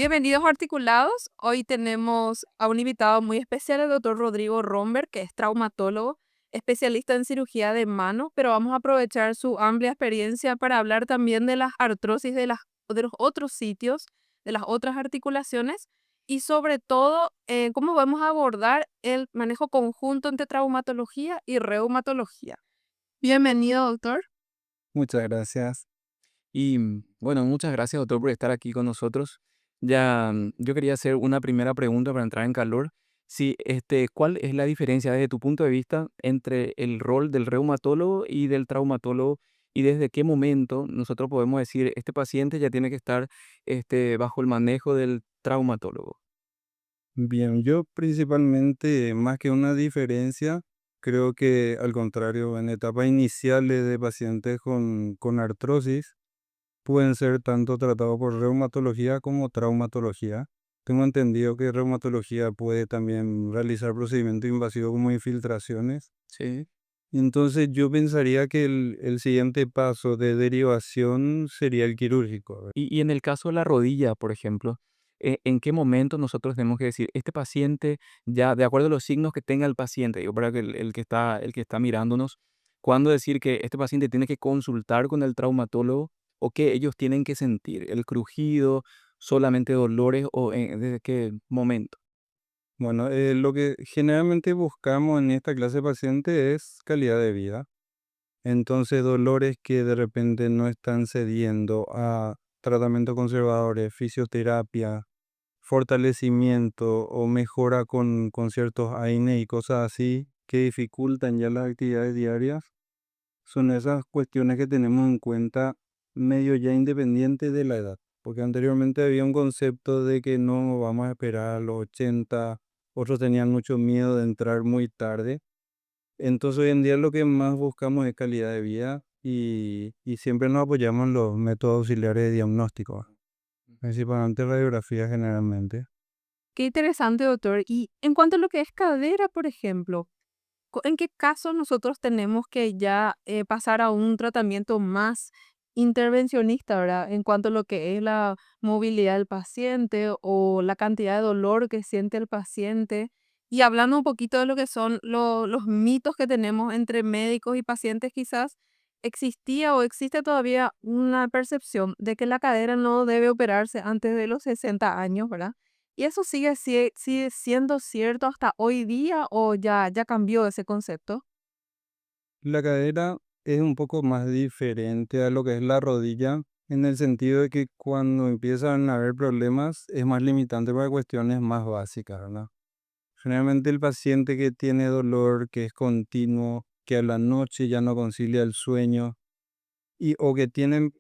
Bienvenidos a Articulados. Hoy tenemos a un invitado muy especial, el doctor Rodrigo Romber, que es traumatólogo, especialista en cirugía de mano, pero vamos a aprovechar su amplia experiencia para hablar también de las artrosis de los otros sitios, de las otras articulaciones y sobre todo cómo vamos a abordar el manejo conjunto entre traumatología y reumatología. Bienvenido, doctor. Muchas gracias. Y bueno, muchas gracias, doctor, por estar aquí con nosotros. Ya, yo quería hacer una primera pregunta para entrar en calor. Si, ¿cuál es la diferencia desde tu punto de vista entre el rol del reumatólogo y del traumatólogo? ¿Y desde qué momento nosotros podemos decir, este paciente ya tiene que estar, bajo el manejo del traumatólogo? Bien, yo principalmente, más que una diferencia, creo que al contrario, en etapas iniciales de pacientes con artrosis, pueden ser tanto tratados por reumatología como traumatología. Tengo entendido que reumatología puede también realizar procedimientos invasivos como infiltraciones. Sí. Entonces yo pensaría que el siguiente paso de derivación sería el quirúrgico. Y en el caso de la rodilla, por ejemplo, ¿en qué momento nosotros tenemos que decir, este paciente, ya de acuerdo a los signos que tenga el paciente, digo, para que el que está mirándonos, cuándo decir que este paciente tiene que consultar con el traumatólogo o qué ellos tienen que sentir? ¿El crujido, solamente dolores o desde qué momento? Bueno, lo que generalmente buscamos en esta clase de paciente es calidad de vida. Entonces, dolores que de repente no están cediendo a tratamientos conservadores, fisioterapia, fortalecimiento o mejora con ciertos AINE y cosas así que dificultan ya las actividades diarias, son esas cuestiones que tenemos en cuenta medio ya independiente de la edad. Porque anteriormente había un concepto de que no vamos a esperar a los 80, otros tenían mucho miedo de entrar muy tarde. Entonces hoy en día lo que más buscamos es calidad de vida y siempre nos apoyamos en los métodos auxiliares de diagnóstico, principalmente radiografía generalmente. Qué interesante, doctor. Y en cuanto a lo que es cadera, por ejemplo, ¿en qué caso nosotros tenemos que ya pasar a un tratamiento más intervencionista, ¿verdad? En cuanto a lo que es la movilidad del paciente o la cantidad de dolor que siente el paciente. Y hablando un poquito de lo que son los mitos que tenemos entre médicos y pacientes, quizás existía o existe todavía una percepción de que la cadera no debe operarse antes de los 60 años, ¿verdad? ¿Y eso sigue siendo cierto hasta hoy día o ya cambió ese concepto? La cadera es un poco más diferente a lo que es la rodilla, en el sentido de que cuando empiezan a haber problemas es más limitante para cuestiones más básicas, ¿verdad? Generalmente el paciente que tiene dolor, que es continuo, que a la noche ya no concilia el sueño o que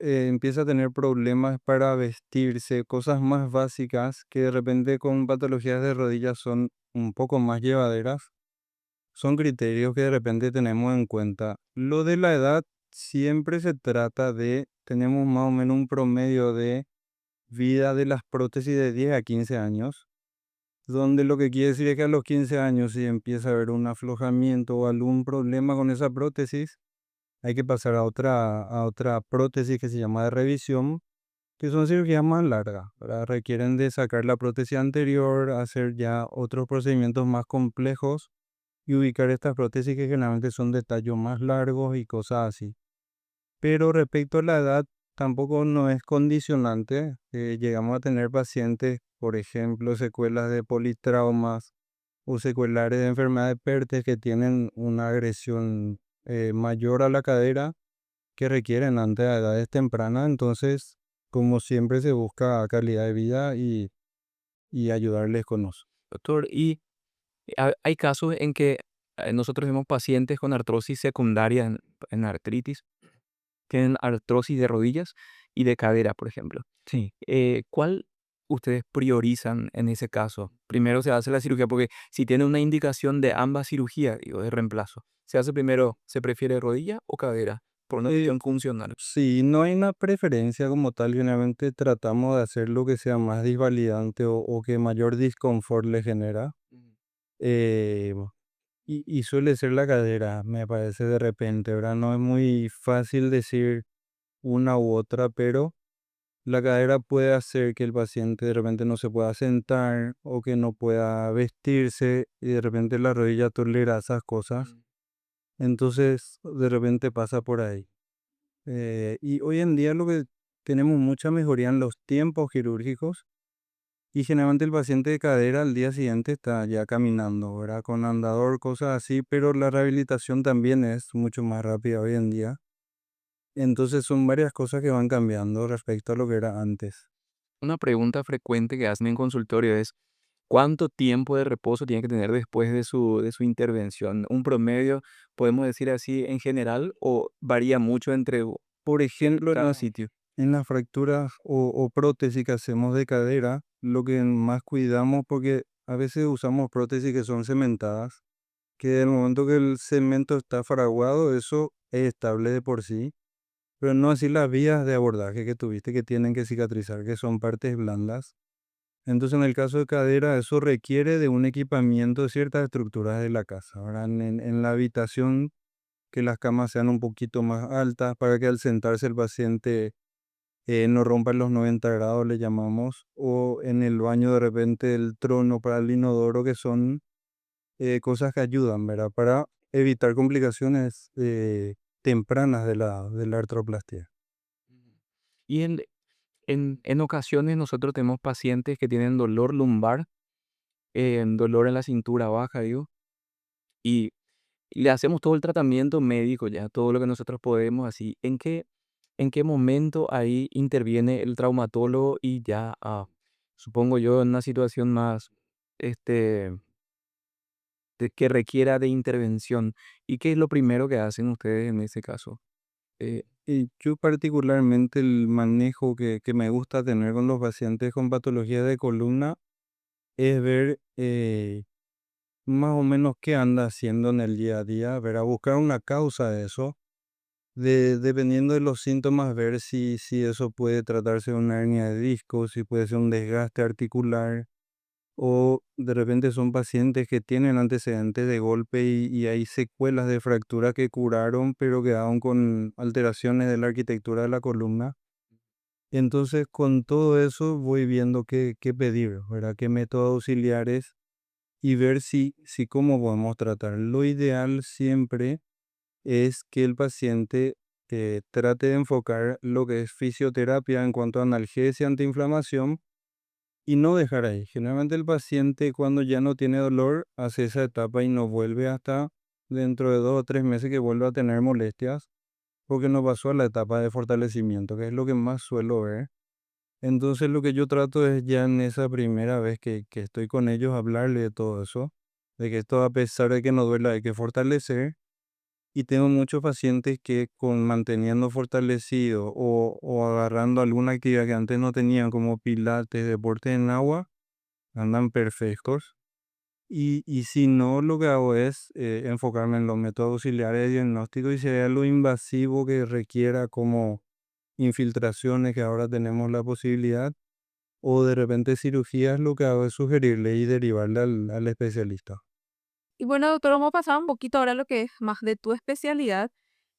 empieza a tener problemas para vestirse, cosas más básicas que de repente con patologías de rodillas son un poco más llevaderas, son criterios que de repente tenemos en cuenta. Lo de la edad siempre se trata de, tenemos más o menos un promedio de vida de las prótesis de 10 a 15 años, donde lo que quiere decir es que a los 15 años si empieza a haber un aflojamiento o algún problema con esa prótesis, hay que pasar a otra prótesis que se llama de revisión, que son cirugías más largas, ¿verdad? Requieren de sacar la prótesis anterior, hacer ya otros procedimientos más complejos y ubicar estas prótesis que generalmente son de tallos más largos y cosas así. Pero respecto a la edad, tampoco no es condicionante. Llegamos a tener pacientes, por ejemplo, secuelas de politraumas o secuelares de enfermedad de Pertes que tienen una agresión mayor a la cadera que requieren antes de edades tempranas. Entonces, como siempre, se busca calidad de vida y ayudarles con eso. Doctor, y hay casos en que nosotros vemos pacientes con artrosis secundaria en artritis, tienen artrosis de rodillas y de cadera, por ejemplo. Sí. ¿Cuál ustedes priorizan en ese caso? Primero se hace la cirugía, porque si tiene una indicación de ambas cirugías, digo, de reemplazo, ¿se hace primero, se prefiere rodilla o cadera? Por una Eh, cuestión funcional. sí, no hay una preferencia como tal. Generalmente tratamos de hacer lo que sea más disvalidante o que mayor disconfort le genera. Mm. Eh, y suele ser la cadera, me parece de repente, ¿verdad? No es muy fácil decir una u otra, pero La cadera puede hacer que el paciente de repente no se pueda sentar o que no pueda vestirse y de repente la rodilla tolera esas cosas. Entonces, de repente pasa por ahí. Y hoy en día lo que tenemos mucha mejoría en los tiempos quirúrgicos y generalmente el paciente de cadera al día siguiente está ya caminando, ¿verdad? Con andador, cosas así, pero la rehabilitación también es mucho más rápida hoy en día. Entonces son varias cosas que van cambiando respecto a lo que era antes. Una pregunta frecuente que hacen en consultorio es, ¿cuánto tiempo de reposo tiene que tener después de su intervención? ¿Un promedio, podemos decir así, en general, o varía mucho entre Por ejemplo, cada sitio? en las fracturas o prótesis que hacemos de cadera, lo que más cuidamos, porque a veces usamos prótesis que son cementadas, que el momento que el cemento está fraguado, eso es estable de por sí, pero no así las vías de abordaje que tuviste que tienen que cicatrizar, que son partes blandas. Entonces, en el caso de cadera, eso requiere de un equipamiento de ciertas estructuras de la casa, ¿verdad? En la habitación, que las camas sean un poquito más altas para que al sentarse el paciente no rompa los 90 grados, le llamamos, o en el baño de repente el trono para el inodoro, que son cosas que ayudan, ¿verdad? Para evitar complicaciones tempranas de la artroplastia. Ujú. Y en ocasiones nosotros tenemos pacientes que tienen dolor lumbar, dolor en la cintura baja, digo, y le hacemos todo el tratamiento médico ya, todo lo que nosotros podemos, así. En qué momento ahí interviene el traumatólogo y ya, supongo yo, en una situación más, este, que requiera de intervención? ¿Y qué es lo primero que hacen ustedes en ese caso? Eh, Y yo particularmente el manejo que me gusta tener con los pacientes con patología de columna es ver más o menos qué anda haciendo en el día a día, ver a buscar una causa de eso, dependiendo de los síntomas, ver si eso puede tratarse de una hernia de disco, si puede ser un desgaste articular, o de repente son pacientes que tienen antecedentes de golpe y hay secuelas de fractura que curaron, pero quedaron con alteraciones de la arquitectura de la columna. Entonces, con todo eso voy viendo qué pedir, ¿verdad? Qué métodos auxiliares y ver si cómo podemos tratar. Lo ideal siempre es que el paciente trate de enfocar lo que es fisioterapia en cuanto a analgesia, antiinflamación y no dejar ahí. Generalmente el paciente cuando ya no tiene dolor hace esa etapa y no vuelve hasta dentro de 2 o 3 meses que vuelve a tener molestias porque no pasó a la etapa de fortalecimiento, que es lo que más suelo ver. Entonces lo que yo trato es ya en esa primera vez que estoy con ellos hablarle de todo eso, de que esto a pesar de que no duela hay que fortalecer y tengo muchos pacientes que con manteniendo fortalecido o agarrando alguna actividad que antes no tenían como pilates, deporte en agua, andan perfectos. Y si no, lo que hago es enfocarme en los métodos auxiliares de diagnóstico y si hay algo invasivo que requiera como infiltraciones, que ahora tenemos la posibilidad, o de repente cirugías, lo que hago es sugerirle y derivarle al especialista. Y bueno, doctor, vamos a pasar un poquito ahora a lo que es más de tu especialidad.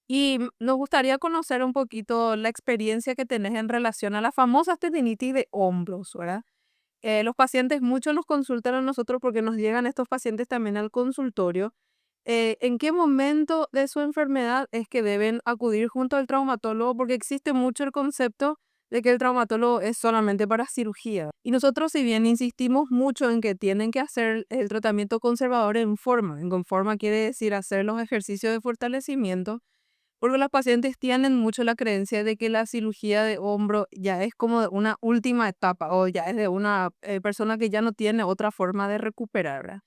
Y nos gustaría conocer un poquito la experiencia que tenés en relación a las famosas tendinitis de hombros, ¿verdad? Los pacientes, muchos nos consultan a nosotros porque nos llegan estos pacientes también al consultorio. ¿En qué momento de su enfermedad es que deben acudir junto al traumatólogo? Porque existe mucho el concepto de que el traumatólogo es solamente para cirugía. Y nosotros, si bien insistimos mucho en que tienen que hacer el tratamiento conservador en forma quiere decir hacer los ejercicios de fortalecimiento, porque los pacientes tienen mucho la creencia de que la cirugía de hombro ya es como de una última etapa o ya es de una persona que ya no tiene otra forma de recuperar, ¿verdad?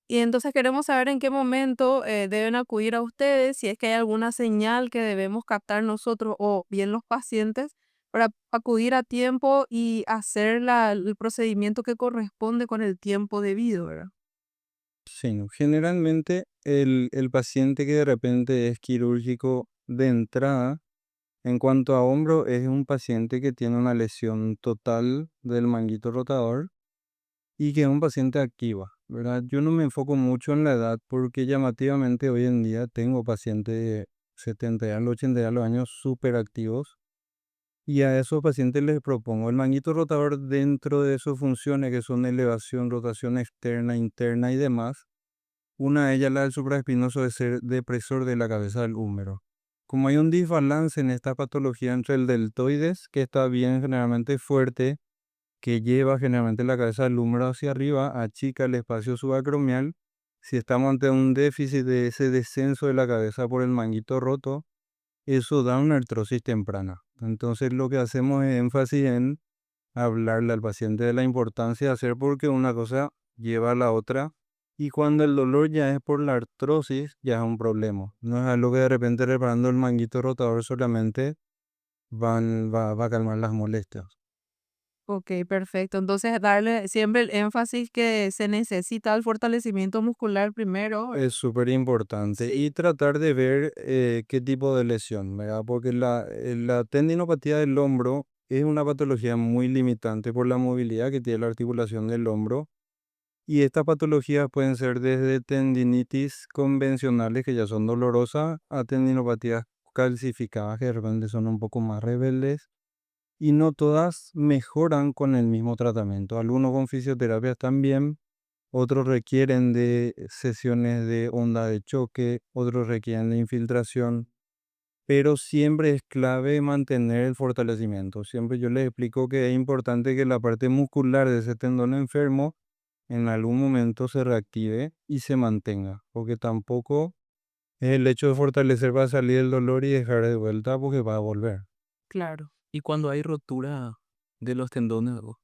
Y entonces queremos saber en qué momento deben acudir a ustedes, si es que hay alguna señal que debemos captar nosotros o bien los pacientes para acudir a tiempo y hacer el procedimiento que corresponde con el tiempo debido, ¿verdad? Sí, no, generalmente el paciente que de repente es quirúrgico de entrada, en cuanto a hombro, es un paciente que tiene una lesión total del manguito rotador y que es un paciente activa, ¿verdad? Yo no me enfoco mucho en la edad porque llamativamente hoy en día tengo pacientes de 70 años, 80 años súper activos Y a esos pacientes les propongo el manguito rotador dentro de sus funciones que son elevación, rotación externa, interna y demás. Una de ellas, la del supraespinoso, es ser depresor de la cabeza del húmero. Como hay un desbalance en esta patología entre el deltoides, que está bien generalmente fuerte, que lleva generalmente la cabeza del húmero hacia arriba, achica el espacio subacromial. Si estamos ante un déficit de ese descenso de la cabeza por el manguito roto, eso da una artrosis temprana. Entonces lo que hacemos es énfasis en hablarle al paciente de la importancia de hacer porque una cosa lleva a la otra y cuando el dolor ya es por la artrosis ya es un problema. No es algo que de repente reparando el manguito rotador solamente va a calmar las molestias. Ok, perfecto. Entonces, darle siempre el énfasis que se necesita el fortalecimiento muscular primero, ¿verdad? Es súper importante Sí. y tratar de ver qué tipo de lesión, ¿verdad? Porque la tendinopatía del hombro es una patología muy limitante por la movilidad que tiene la articulación del hombro. Y estas patologías pueden ser desde tendinitis convencionales, que ya son dolorosas, a tendinopatías calcificadas, que de repente son un poco más rebeldes. Y no todas mejoran con el mismo tratamiento. Algunos con fisioterapia están bien, otros requieren de sesiones de onda de choque, otros requieren de infiltración. Pero siempre es clave mantener el fortalecimiento. Siempre yo les explico que es importante que la parte muscular de ese tendón enfermo en algún momento se reactive y se mantenga, porque tampoco es el hecho de fortalecer va a salir el dolor y dejar de vuelta porque va a volver. Claro. Y cuando hay rotura de los tendones o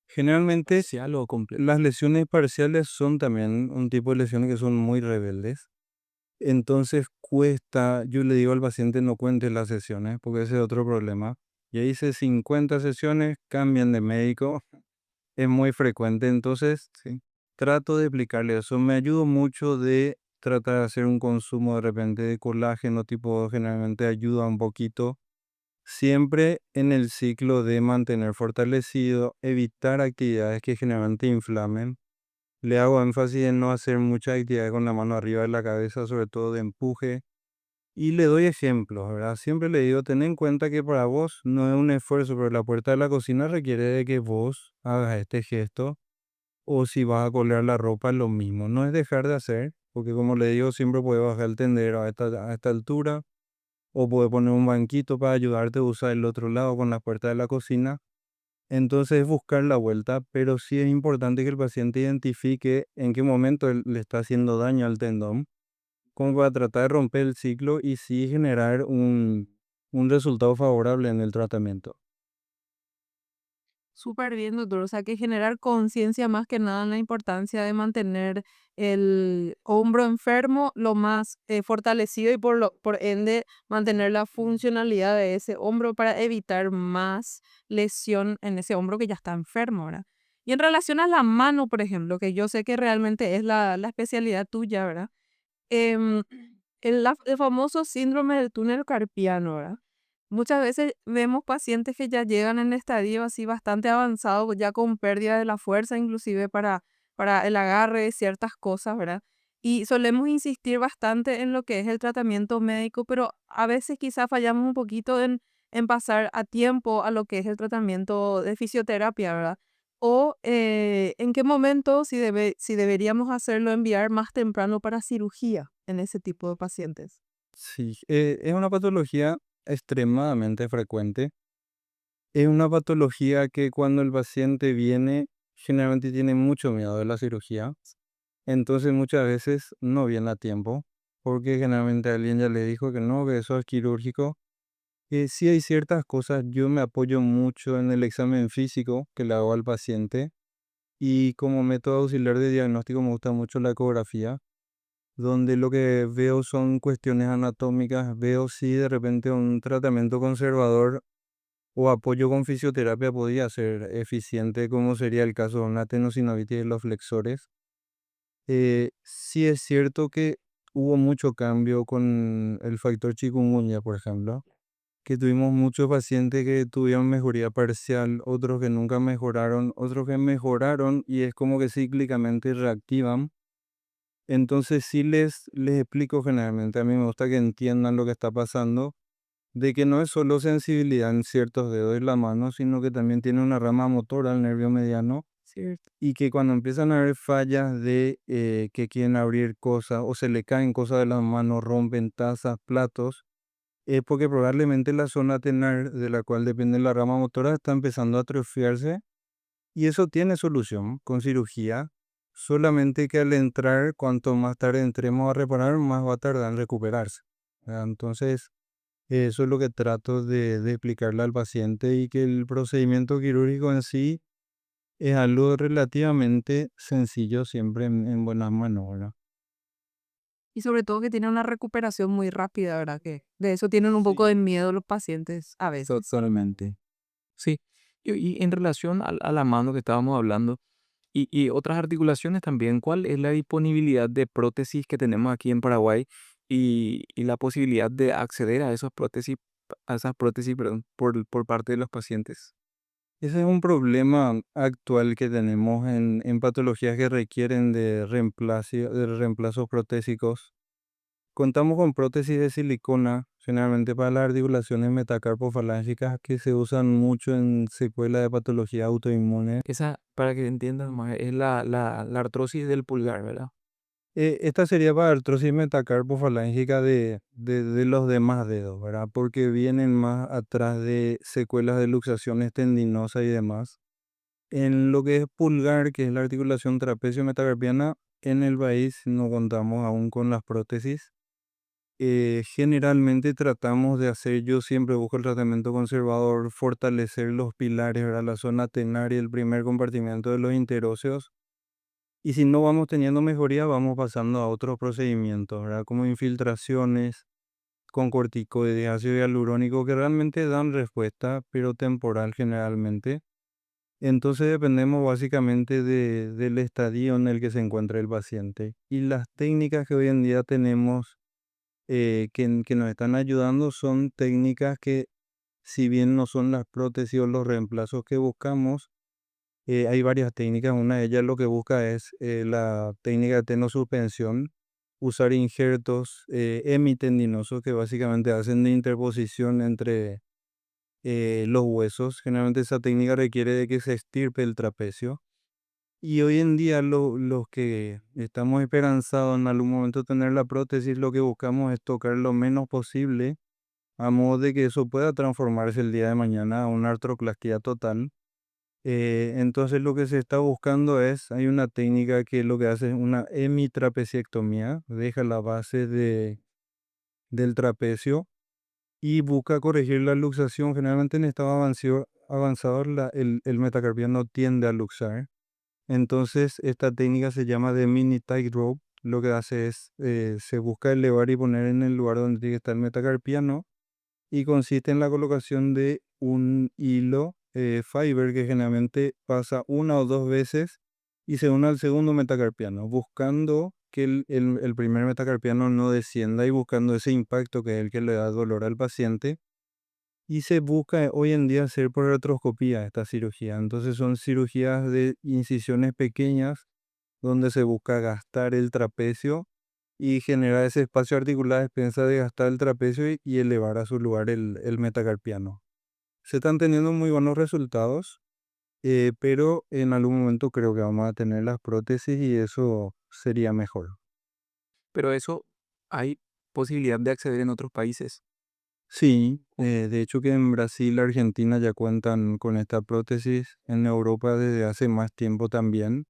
Generalmente parcial o completo. las lesiones parciales son también un tipo de lesiones que son muy rebeldes. Entonces cuesta, yo le digo al paciente no cuente las sesiones, porque ese es otro problema. Ya hice 50 sesiones, cambian de médico, es muy frecuente, entonces sí, trato de explicarle eso. Me ayudo mucho de tratar de hacer un consumo de repente de colágeno, tipo generalmente ayuda un poquito. Siempre en el ciclo de mantener fortalecido, evitar actividades que generalmente inflamen. Le hago énfasis en no hacer mucha actividad con la mano arriba de la cabeza, sobre todo de empuje. Y le doy ejemplos, ¿verdad? Siempre le digo, ten en cuenta que para vos no es un esfuerzo, pero la puerta de la cocina requiere de que vos hagas este gesto. O si vas a colgar la ropa, lo mismo. No es dejar de hacer, porque como le digo, siempre puedes bajar el tendero a esta altura. O puedes poner un banquito para ayudarte a usar el otro lado con la puerta de la cocina. Entonces es buscar la vuelta, pero sí es importante que el paciente identifique en qué momento él le está haciendo daño al tendón, como para tratar de romper el ciclo y sí generar un resultado favorable en el tratamiento. Súper bien, doctor. O sea, que generar conciencia más que nada en la importancia de mantener el hombro enfermo lo más fortalecido y por ende mantener la funcionalidad de ese hombro para evitar más lesión en ese hombro que ya está enfermo, ¿verdad? Y en relación a la mano, por ejemplo, que yo sé que realmente es la especialidad tuya, ¿verdad? Em, el famoso síndrome del túnel carpiano, ¿verdad? Muchas veces vemos pacientes que ya llegan en estadio así bastante avanzado, ya con pérdida de la fuerza, inclusive para el agarre de ciertas cosas, ¿verdad? Y solemos insistir bastante en lo que es el tratamiento médico, pero a veces quizá fallamos un poquito en pasar a tiempo a lo que es el tratamiento de fisioterapia, ¿verdad? O en qué momento, si deberíamos hacerlo, enviar más temprano para cirugía en ese tipo de pacientes. Sí, es una patología extremadamente frecuente. Es una patología que cuando el paciente viene, generalmente tiene mucho miedo de la cirugía. Entonces muchas veces no viene a tiempo, porque generalmente alguien ya le dijo que no, que eso es quirúrgico. Sí hay ciertas cosas, yo me apoyo mucho en el examen físico que le hago al paciente y como método auxiliar de diagnóstico me gusta mucho la ecografía, donde lo que veo son cuestiones anatómicas, veo si de repente un tratamiento conservador o apoyo con fisioterapia podía ser eficiente, como sería el caso de una tenosinovitis de los flexores. Sí es cierto que hubo mucho cambio con el factor chikungunya, por ejemplo, que tuvimos muchos pacientes que tuvieron mejoría parcial, otros que nunca mejoraron, otros que mejoraron y es como que cíclicamente reactivan. Entonces sí les explico generalmente, a mí me gusta que entiendan lo que está pasando. de que no es solo sensibilidad en ciertos dedos de la mano, sino que también tiene una rama motora, el nervio mediano, Cierto. y que cuando empiezan a haber fallas de que quieren abrir cosas o se le caen cosas de las manos, rompen tazas, platos, es porque probablemente la zona tenar de la cual depende la rama motora está empezando a atrofiarse y eso tiene solución con cirugía, solamente que al entrar, cuanto más tarde entremos a reparar, más va a tardar en recuperarse. ¿Verdad? Entonces, eso es lo que trato de explicarle al paciente y que el procedimiento quirúrgico en sí es algo relativamente sencillo siempre en buenas manos, ¿verdad? Y sobre todo que tiene una recuperación muy rápida, ¿verdad? Que de eso tienen un poco de Sí. miedo los pacientes a veces. Totalmente. Sí. Y en relación a la mano que estábamos hablando, y otras articulaciones también, ¿cuál es la disponibilidad de prótesis que tenemos aquí en Paraguay y la posibilidad de acceder a esas prótesis, perdón, por parte de los pacientes? Ese es un problema actual que tenemos en patologías que requieren de reemplazos protésicos. Contamos con prótesis de silicona, generalmente para las articulaciones metacarpofalángicas que se usan mucho en secuelas de patología autoinmune. Esa, para que entiendan más, es la artrosis del pulgar, ¿verdad? Esta sería para artrosis metacarpofalángica de los demás dedos, ¿verdad? Porque vienen más atrás de secuelas de luxaciones tendinosas y demás. En lo que es pulgar, que es la articulación trapecio metacarpiana, en el país no contamos aún con las prótesis. Generalmente tratamos de hacer, yo siempre busco el tratamiento conservador, fortalecer los pilares, ¿verdad? La zona tenar y el primer compartimento de los interóseos. Y si no vamos teniendo mejoría, vamos pasando a otros procedimientos, ¿verdad? Como infiltraciones con corticoides, ácido hialurónico, que realmente dan respuesta, pero temporal generalmente. Entonces dependemos básicamente del estadio en el que se encuentra el paciente. Y las técnicas que hoy en día tenemos que nos están ayudando son técnicas que, si bien no son las prótesis o los reemplazos que buscamos, hay varias técnicas. Una de ellas lo que busca es la técnica de tenosuspensión, usar injertos hemitendinosos que básicamente hacen de interposición entre los huesos. Generalmente esa técnica requiere de que se estirpe el trapecio. Y hoy en día los que estamos esperanzados en algún momento tener la prótesis, lo que buscamos es tocar lo menos posible a modo de que eso pueda transformarse el día de mañana a una artroplastia total. Entonces lo que se está buscando es, hay una técnica que lo que hace es una hemitrapeciectomía, deja la base del trapecio y busca corregir la luxación. Generalmente en estado avanzado el metacarpiano tiende a luxar. Entonces, esta técnica se llama de mini tightrope. Lo que hace es, se busca elevar y poner en el lugar donde tiene que estar el metacarpiano y consiste en la colocación de un hilo fiber que generalmente pasa una o dos veces y se une al segundo metacarpiano, buscando que el primer metacarpiano no descienda y buscando ese impacto que es el que le da dolor al paciente. Y se busca hoy en día hacer por artroscopía esta cirugía. Entonces son cirugías de incisiones pequeñas donde se busca gastar el trapecio y generar ese espacio articular a expensa de gastar el trapecio y elevar a su lugar el metacarpiano. Se están teniendo muy buenos resultados, pero en algún momento creo que vamos a tener las prótesis y eso sería mejor. Pero eso hay posibilidad de acceder en otros países. Sí, de hecho que en Brasil, Argentina ya cuentan con esta prótesis, en Europa desde hace más tiempo también.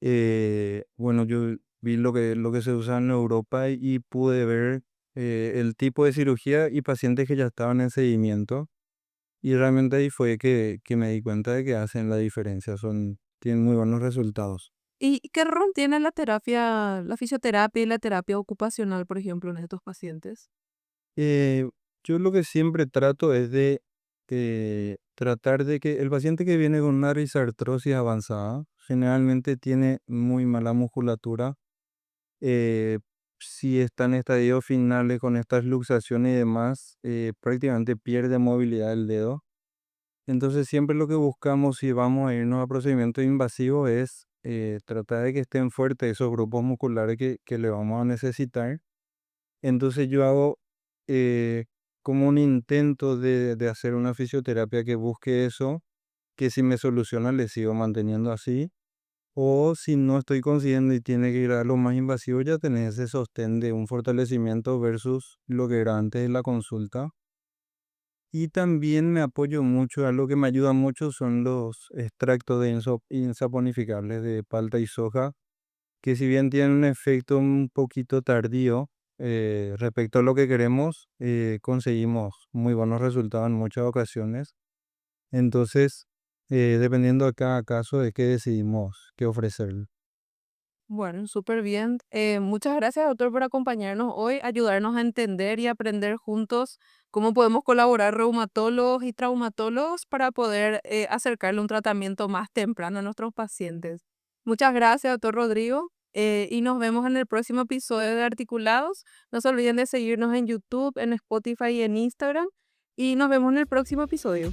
Bueno, yo vi lo que se usa en Europa y pude ver el tipo de cirugía y pacientes que ya estaban en seguimiento. Y realmente ahí fue que me di cuenta de que hacen la diferencia, tienen muy buenos resultados. ¿Y qué rol tiene la terapia, la fisioterapia y la terapia ocupacional, por ejemplo, en estos pacientes? Eh, yo lo que siempre trato es de tratar de que el paciente que viene con una risartrosis avanzada generalmente tiene muy mala musculatura. eh, si está en estadios finales con estas luxaciones y demás, prácticamente pierde movilidad del dedo. Entonces siempre lo que buscamos si vamos a irnos a procedimientos invasivos es tratar de que estén fuertes esos grupos musculares que le vamos a necesitar. Entonces yo hago eh, como un intento de hacer una fisioterapia que busque eso, que si me soluciona le sigo manteniendo así. O si no estoy consciente y tiene que ir a lo más invasivo, ya tenés ese sostén de un fortalecimiento versus lo que era antes de la consulta. Y también me apoyo mucho, algo que me ayuda mucho son los extractos de insaponificables de palta y soja, que si bien tienen un efecto un poquito tardío respecto a lo que queremos, conseguimos muy buenos resultados en muchas ocasiones. Entonces, dependiendo de cada caso, es que decidimos qué ofrecerle. Bueno, súper bien. Muchas gracias, doctor, por acompañarnos hoy, ayudarnos a entender y aprender juntos cómo podemos colaborar reumatólogos y traumatólogos para poder acercarle un tratamiento más temprano a nuestros pacientes. Muchas gracias, doctor Rodrigo, y nos vemos en el próximo episodio de Articulados. No se olviden de seguirnos en YouTube, en Spotify y en Instagram, y nos vemos en el próximo episodio.